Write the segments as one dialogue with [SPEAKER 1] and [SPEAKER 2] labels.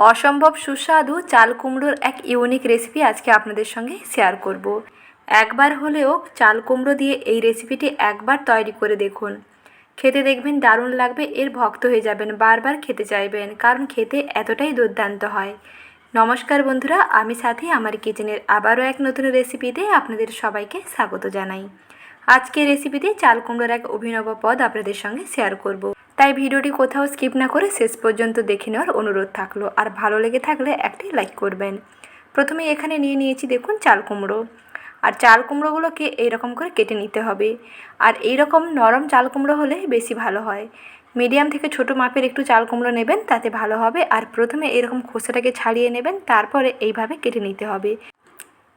[SPEAKER 1] অসম্ভব সুস্বাদু চাল কুমড়োর এক ইউনিক রেসিপি আজকে আপনাদের সঙ্গে শেয়ার করব। একবার হলেও চাল কুমড়ো দিয়ে এই রেসিপিটি একবার তৈরি করে দেখুন, খেতে দেখবেন দারুণ লাগবে। এর ভক্ত হয়ে যাবেন, বারবার খেতে চাইবেন, কারণ খেতে এতটাই দুর্দান্ত হয়। নমস্কার বন্ধুরা, আমি সাথী। আমার কিচেনের আবারও এক নতুন রেসিপিতে আপনাদের সবাইকে স্বাগত জানাই। আজকের রেসিপিতে চাল কুমড়োর এক অভিনব পদ আপনাদের সঙ্গে শেয়ার করব, তাই ভিডিওটি কোথাও স্কিপ না করে শেষ পর্যন্ত দেখে নেওয়ার অনুরোধ থাকলো। আর ভালো লেগে থাকলে একটি লাইক করবেন। প্রথমে এখানে নিয়ে নিয়েছি দেখুন চাল কুমড়ো। আর চাল কুমড়োগুলোকে এইরকম করে কেটে নিতে হবে। আর এইরকম নরম চাল কুমড়ো হলে বেশি ভালো হয়। মিডিয়াম থেকে ছোট মাপের একটু চাল কুমড়ো নেবেন, তাতে ভালো হবে। আর প্রথমে এরকম খোসাটাকে ছাড়িয়ে নেবেন, তারপরে এইভাবে কেটে নিতে হবে।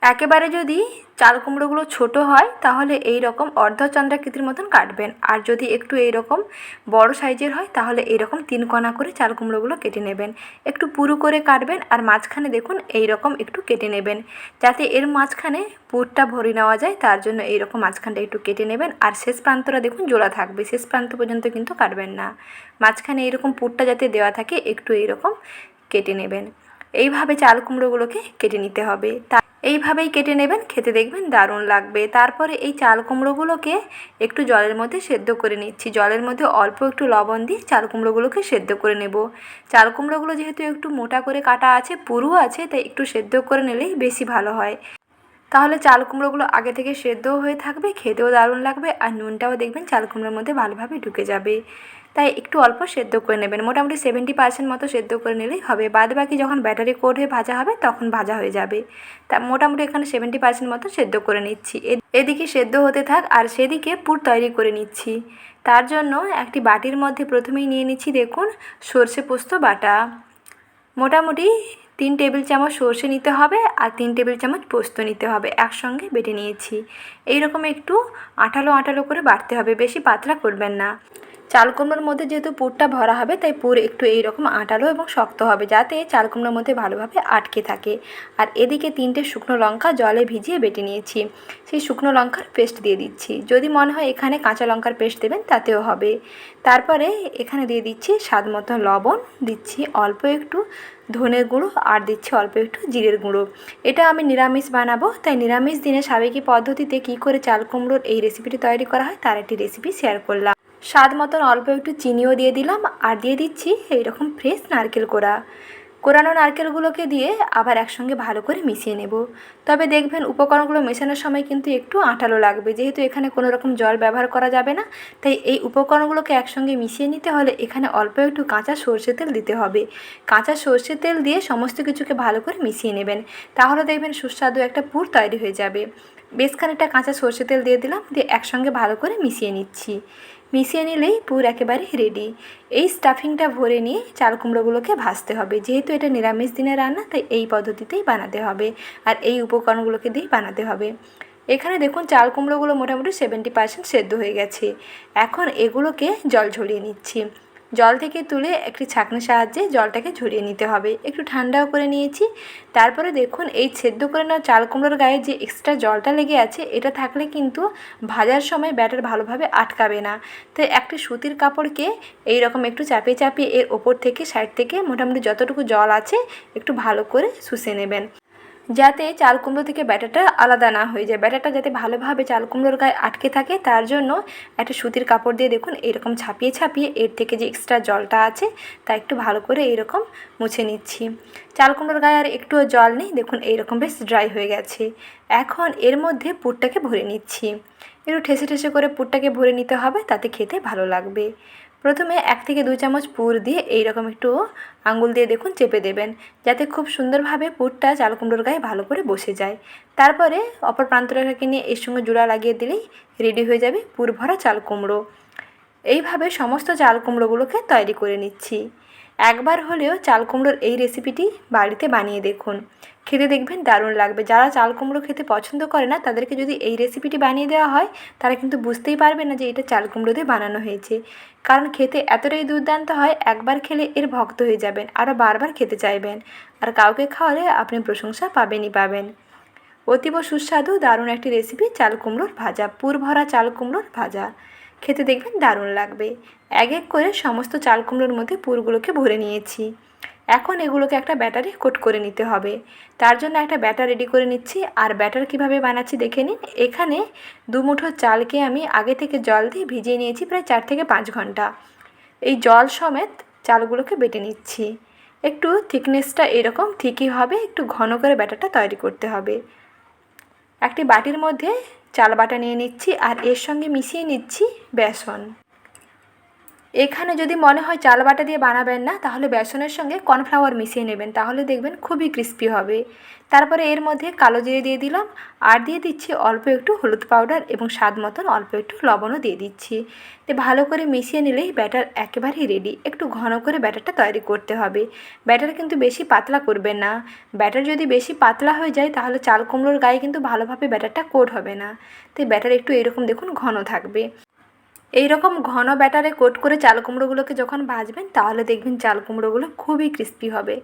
[SPEAKER 1] একেবারে যদি চাল কুমড়োগুলো ছোটো হয় তাহলে এই রকম অর্ধচন্দ্রাকৃতির মতন কাটবেন। আর যদি একটু এই রকম বড় সাইজের হয় তাহলে এই রকম 3 কোনা করে চাল কুমড়োগুলো কেটে নেবেন। একটু পুরু করে কাটবেন। আর মাঝখানে দেখুন এই রকম একটু কেটে নেবেন, যাতে এর মাঝখানে পুরটা ভরে নেওয়া যায়। তার জন্য এই রকম মাঝখানটা একটু কেটে নেবেন। আর শেষ প্রান্তটা দেখুন জোড়া থাকবে, শেষ প্রান্ত পর্যন্ত কিন্তু কাটবেন না। মাঝখানে এইরকম পুরটা যাতে দেওয়া থাকে একটু এইরকম কেটে নেবেন। এইভাবে চাল কুমড়োগুলোকে কেটে নিতে হবে। এইভাবেই কেটে নেবেন, খেতে দেখবেন দারুণ লাগবে। তারপরে এই চাল কুমড়োগুলোকে একটু জলের মধ্যে সেদ্ধ করে নিচ্ছি। জলের মধ্যে অল্প একটু লবণ দিয়ে চাল কুমড়োগুলোকে সেদ্ধ করে নেব। চাল কুমড়োগুলো যেহেতু একটু মোটা করে কাটা আছে, পুরু আছে, তাই একটু সেদ্ধ করে নিলেই বেশি ভালো হয়। তাহলে চাল কুমড়োগুলো আগে থেকে সেদ্ধও হয়ে থাকবে, খেতেও দারুণ লাগবে। আর নুনটাও দেখবেন চাল কুমড়োর মধ্যে ভালোভাবে ঢুকে যাবে। তাই একটু অল্প সেদ্ধ করে নেবেন, মোটামুটি 70% মতো সেদ্ধ করে নিলেই হবে। বাদ বাকি যখন ব্যাটারি কোট হয়ে ভাজা হবে তখন ভাজা হয়ে যাবে। তা মোটামুটি এখানে 70% মতো সেদ্ধ করে নিচ্ছি। এদিকে সেদ্ধ হতে থাক আর সেদিকে পুর তৈরি করে নিচ্ছি। তার জন্য একটি বাটির মধ্যে প্রথমেই নিয়ে নিচ্ছি দেখুন সর্ষে পোস্ত বাটা। মোটামুটি 3 টেবিল চামচ সর্ষে নিতে হবে আর 3 টেবিল চামচ পোস্ত নিতে হবে, একসঙ্গে বেটে নিয়েছি। এইরকম একটু আঠালো আঠালো করে বাটতে হবে, বেশি পাতলা করবেন না। চাল কুমড়োর মধ্যে যেহেতু পুরটা ভরা হবে, তাই পুর একটু এইরকম আঠালো এবং শক্ত হবে, যাতে চাল কুমড়োর মধ্যে ভালোভাবে আটকে থাকে। আর এদিকে 3টে শুকনো লঙ্কা জলে ভিজিয়ে বেটে নিয়েছি, সেই শুকনো লঙ্কার পেস্ট দিয়ে দিচ্ছি। যদি মনে হয় এখানে কাঁচা লঙ্কার পেস্ট দেবেন তাতেও হবে। তারপরে এখানে দিয়ে দিচ্ছি স্বাদ মতো লবণ, দিচ্ছি অল্প একটু ধনের গুঁড়ো, আর দিচ্ছি অল্প একটু জিরের গুঁড়ো। এটা আমি নিরামিষ বানাবো, তাই নিরামিষ দিনে সাবেকি পদ্ধতিতে কী করে চাল কুমড়োর এই রেসিপিটি তৈরি করা হয় তার একটি রেসিপি শেয়ার করলাম। স্বাদ মতন অল্প একটু চিনিও দিয়ে দিলাম। আর দিয়ে দিচ্ছি এইরকম ফ্রেশ নারকেল কোরানো নারকেলগুলোকে দিয়ে আবার একসঙ্গে ভালো করে মিশিয়ে নেব। তবে দেখবেন উপকরণগুলো মেশানোর সময় কিন্তু একটু আঠালো লাগবে, যেহেতু এখানে কোনো রকম জল ব্যবহার করা যাবে না। তাই এই উপকরণগুলোকে একসঙ্গে মিশিয়ে নিতে হলে এখানে অল্প একটু কাঁচা সর্ষে তেল দিতে হবে। কাঁচা সর্ষে তেল দিয়ে সমস্ত কিছুকে ভালো করে মিশিয়ে নেবেন, তাহলে দেখবেন সুস্বাদু একটা পুর তৈরি হয়ে যাবে। বেশ খানিকটা কাঁচা সর্ষে তেল দিয়ে দিলাম, দিয়ে একসঙ্গে ভালো করে মিশিয়ে নিচ্ছি। মিশিয়ে নিলেই পুর একেবারে রেডি। এই স্টাফিংটা ভরে নিয়ে চাল কুমড়োগুলোকে ভাজতে হবে। যেহেতু এটা নিরামিষ দিনের রান্না, তাই এই পদ্ধতিতেই বানাতে হবে আর এই উপকরণগুলোকে দিয়েই বানাতে হবে। এখানে দেখুন চাল কুমড়োগুলো মোটামুটি 70% সেদ্ধ হয়ে গেছে। এখন এগুলোকে জল ঝরিয়ে নিচ্ছি। জল থেকে তুলে একটি ছাঁকনির সাহায্যে জলটাকে ঝরিয়ে নিতে হবে। একটু ঠান্ডাও করে নিয়েছি। তারপরে দেখুন এই সেদ্ধ করে নেওয়া চাল কুমড়োর গায়ে যে এক্সট্রা জলটা লেগে আছে, এটা থাকলে কিন্তু ভাজার সময় ব্যাটার ভালোভাবে আটকাবে না। তো একটি সুতির কাপড়কে এই রকম একটু চাপিয়ে চাপিয়ে এর ওপর থেকে সাইড থেকে মোটামুটি যতটুকু জল আছে একটু ভালো করে শুষে নেবেন, যাতে চাল কুমড়ো থেকে ব্যাটারটা আলাদা না হয়ে যায়। ব্যাটারটা যাতে ভালোভাবে চাল কুমড়োর গায়ে আটকে থাকে, তার জন্য একটা সুতির কাপড় দিয়ে দেখুন এরকম ছাপিয়ে ছাপিয়ে এর থেকে যে এক্সট্রা জলটা আছে তা একটু ভালো করে এইরকম মুছে নিচ্ছি। চাল কুমড়োর গায়ে আর একটুও জল নেই, দেখুন এইরকম বেশ ড্রাই হয়ে গেছে। এখন এর মধ্যে পুরটাকে ভরে নিচ্ছি। একটু ঠেসে ঠেসে করে পুরটাকে ভরে নিতে হবে, তাতে খেতে ভালো লাগবে। প্রথমে 1 থেকে 2 চামচ পুর দিয়ে এইরকম একটু আঙুল দিয়ে দেখুন চেপে দেবেন, যাতে খুব সুন্দরভাবে পুরটা চাল কুমড়োর গায়ে ভালো করে বসে যায়। তারপরে অপর প্রান্তটাকে নিয়ে এর সঙ্গে জোড়া লাগিয়ে দিলেই রেডি হয়ে যাবে পুর ভরা চাল কুমড়ো। এইভাবে সমস্ত চাল কুমড়োগুলোকে তৈরি করে নিচ্ছি। একবার হলেও চাল কুমড়োর এই রেসিপিটি বাড়িতে বানিয়ে দেখুন, খেতে দেখবেন দারুণ লাগবে। যারা চাল কুমড়ো খেতে পছন্দ করে না, তাদেরকে যদি এই রেসিপিটি বানিয়ে দেওয়া হয়, তারা কিন্তু বুঝতেই পারবে না যে এটা চাল কুমড়ো দিয়ে বানানো হয়েছে। কারণ খেতে এতটাই দুর্দান্ত হয়, একবার খেলে এর ভক্ত হয়ে যাবেন, আরও বারবার খেতে চাইবেন। আর কাউকে খাওয়ালে আপনি প্রশংসা পাবেনই পাবেন। অতীব সুস্বাদু দারুণ একটি রেসিপি চাল কুমড়োর ভাজা, পুর ভরা চাল কুমড়োর ভাজা। খেতে দেখবেন দারুণ লাগবে। এক এক করে সমস্ত চাল কুমড়োর মধ্যে পুরগুলোকে ভরে নিয়েছি। এখন এগুলোকে একটা ব্যাটারে কোট করে নিতে হবে। তার জন্য একটা ব্যাটার রেডি করে নিচ্ছি। আর ব্যাটার কিভাবে বানাচ্ছি দেখে নিন। এখানে 2 মুঠো চালকে আমি আগে থেকে জল দিয়ে ভিজিয়ে নিয়েছি প্রায় 4 থেকে 5 ঘন্টা। এই জল সমেত চালগুলোকে বেটে নিচ্ছি। একটু থিকনেসটা এরকম ঠিকই হবে, একটু ঘন করে ব্যাটারটা তৈরি করতে হবে। একটি বাটির মধ্যে চাল বাটা নিয়ে নিচ্ছি আর এর সঙ্গে মিশিয়ে নিচ্ছি বেসন। এখানে যদি মনে হয় চাল বাটা দিয়ে বানাবেন না, তাহলে বেসনের সঙ্গে কর্নফ্লাওয়ার মিশিয়ে নেবেন, তাহলে দেখবেন খুবই ক্রিস্পি হবে। তারপরে এর মধ্যে কালো জিরে দিয়ে দিলাম আর দিয়ে দিচ্ছি অল্প একটু হলুদ পাউডার এবং স্বাদ মতন অল্প একটু লবণও দিয়ে দিচ্ছি। ভালো করে মিশিয়ে নিলেই ব্যাটার একেবারেই রেডি। একটু ঘন করে ব্যাটারটা তৈরি করতে হবে। ব্যাটার কিন্তু বেশি পাতলা করবেন না। ব্যাটার যদি বেশি পাতলা হয়ে যায় তাহলে চাল কুমড়োর গায়ে কিন্তু ভালোভাবে ব্যাটারটা কোট হবে না। তো ব্যাটার একটু এরকম দেখুন ঘন থাকবে। এই রকম ঘন ব্যাটারে কোট করে চাল কুমড়োগুলোকে যখন ভাজবেন তাহলে দেখবেন চাল কুমড়োগুলো খুবই ক্রিস্পি হবে।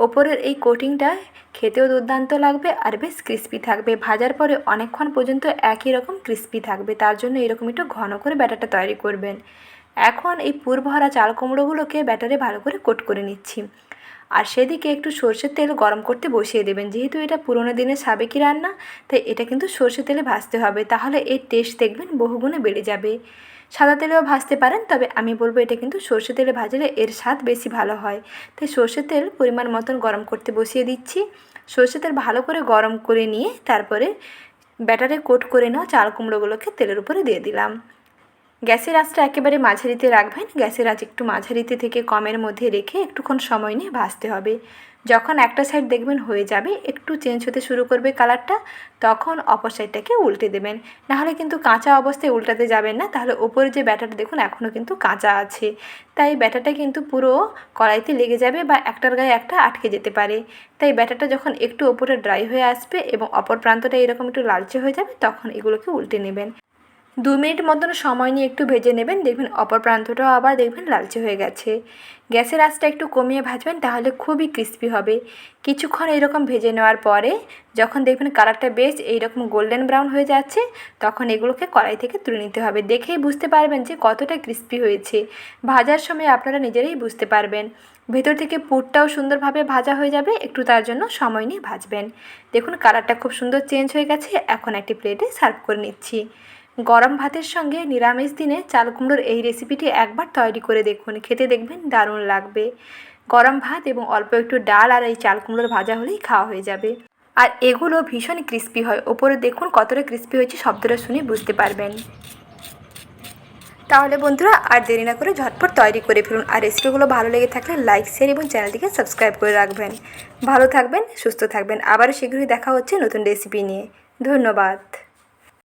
[SPEAKER 1] ওপরের এই কোটিংটা খেতেও দুর্দান্ত লাগবে আর বেশ ক্রিস্পি থাকবে। ভাজার পরে অনেকক্ষণ পর্যন্ত একই রকম ক্রিস্পি থাকবে। তার জন্য এরকম একটু ঘন করে ব্যাটারটা তৈরি করবেন। এখন এই পুরভরা চাল কুমড়োগুলোকে ব্যাটারে ভালো করে কোট করে নিচ্ছি। আর সেদিকে একটু সর্ষের তেল গরম করতে বসিয়ে দেবেন। যেহেতু এটা পুরোনো দিনের সাবেকি রান্না, তাই এটা কিন্তু সর্ষের তেলে ভাজতে হবে, তাহলে এর টেস্ট দেখবেন বহুগুণে বেড়ে যাবে। সাদা তেলেও ভাজতে পারেন, তবে আমি বলবো এটা কিন্তু সর্ষে তেলে ভাজলে এর স্বাদ বেশি ভালো হয়। তাই সর্ষের তেল পরিমাণ মতন গরম করতে বসিয়ে দিচ্ছি। সর্ষের তেল ভালো করে গরম করে নিয়ে তারপরে ব্যাটারে কোট করে নেওয়া চাল কুমড়োগুলোকে তেলের উপরে দিয়ে দিলাম। গ্যাসের আঁচটা একেবারে মাঝারিতে রাখবেন। গ্যাসের আঁচ একটু মাঝারিতে থেকে কমের মধ্যে রেখে একটুক্ষণ সময় নিয়ে ভাজতে হবে। যখন একটা সাইড দেখবেন হয়ে যাবে, একটু চেঞ্জ হতে শুরু করবে কালারটা, তখন অপর সাইডটাকে উল্টে দেবেন। নাহলে কিন্তু কাঁচা অবস্থায় উল্টাতে যাবেন না, তাহলে ওপরে যে ব্যাটারটা দেখুন এখনও কিন্তু কাঁচা আছে। তাই ব্যাটারটা কিন্তু পুরো কড়াইতে লেগে যাবে বা একটার গায়ে একটা আটকে যেতে পারে। তাই ব্যাটারটা যখন একটু ওপরে ড্রাই হয়ে আসবে এবং অপর প্রান্তটা এরকম একটু লালচে হয়ে যাবে, তখন এগুলোকে উল্টে নেবেন। 2 মিনিট মতন সময় নিয়ে একটু ভেজে নেবেন। দেখবেন অপর প্রান্তটাও আবার দেখবেন লালচে হয়ে গেছে। গ্যাসের আঁচটা একটু কমিয়ে ভাজবেন, তাহলে খুবই ক্রিস্পি হবে। কিছুক্ষণ এইরকম ভেজে নেওয়ার পরে যখন দেখবেন কালারটা বেশ এইরকম গোল্ডেন ব্রাউন হয়ে যাচ্ছে, তখন এগুলোকে কড়াই থেকে তুলে নিতে হবে। দেখেই বুঝতে পারবেন যে কতটা ক্রিস্পি হয়েছে। ভাজার সময় আপনারা নিজেরাই বুঝতে পারবেন। ভেতর থেকে পুরটাও সুন্দরভাবে ভাজা হয়ে যাবে। একটু তার জন্য সময় নিয়ে ভাজবেন। দেখুন কালারটা খুব সুন্দর চেঞ্জ হয়ে গেছে। এখন একটি প্লেটে সার্ভ করে নিচ্ছি। গরম ভাতের সঙ্গে নিরামিষ দিনে চাল কুমড়োর এই রেসিপিটি একবার তৈরি করে দেখুন, খেতে দেখবেন দারুণ লাগবে। গরম ভাত এবং অল্প একটু ডাল আর এই চাল কুমড়োর ভাজা হলেই খাওয়া হয়ে যাবে। আর এগুলো ভীষণ ক্রিস্পি হয়। ওপরে দেখুন কতটা ক্রিস্পি হয়েছে, শব্দটা শুনে বুঝতে পারবেন। তাহলে বন্ধুরা আর দেরি না করে ঝটপট তৈরি করে ফেলুন। আর রেসিপিগুলো ভালো লেগে থাকলে লাইক, শেয়ার এবং চ্যানেলটিকে সাবস্ক্রাইব করে রাখবেন। ভালো থাকবেন, সুস্থ থাকবেন। আবারও শীঘ্রই দেখা হচ্ছে নতুন রেসিপি নিয়ে। ধন্যবাদ।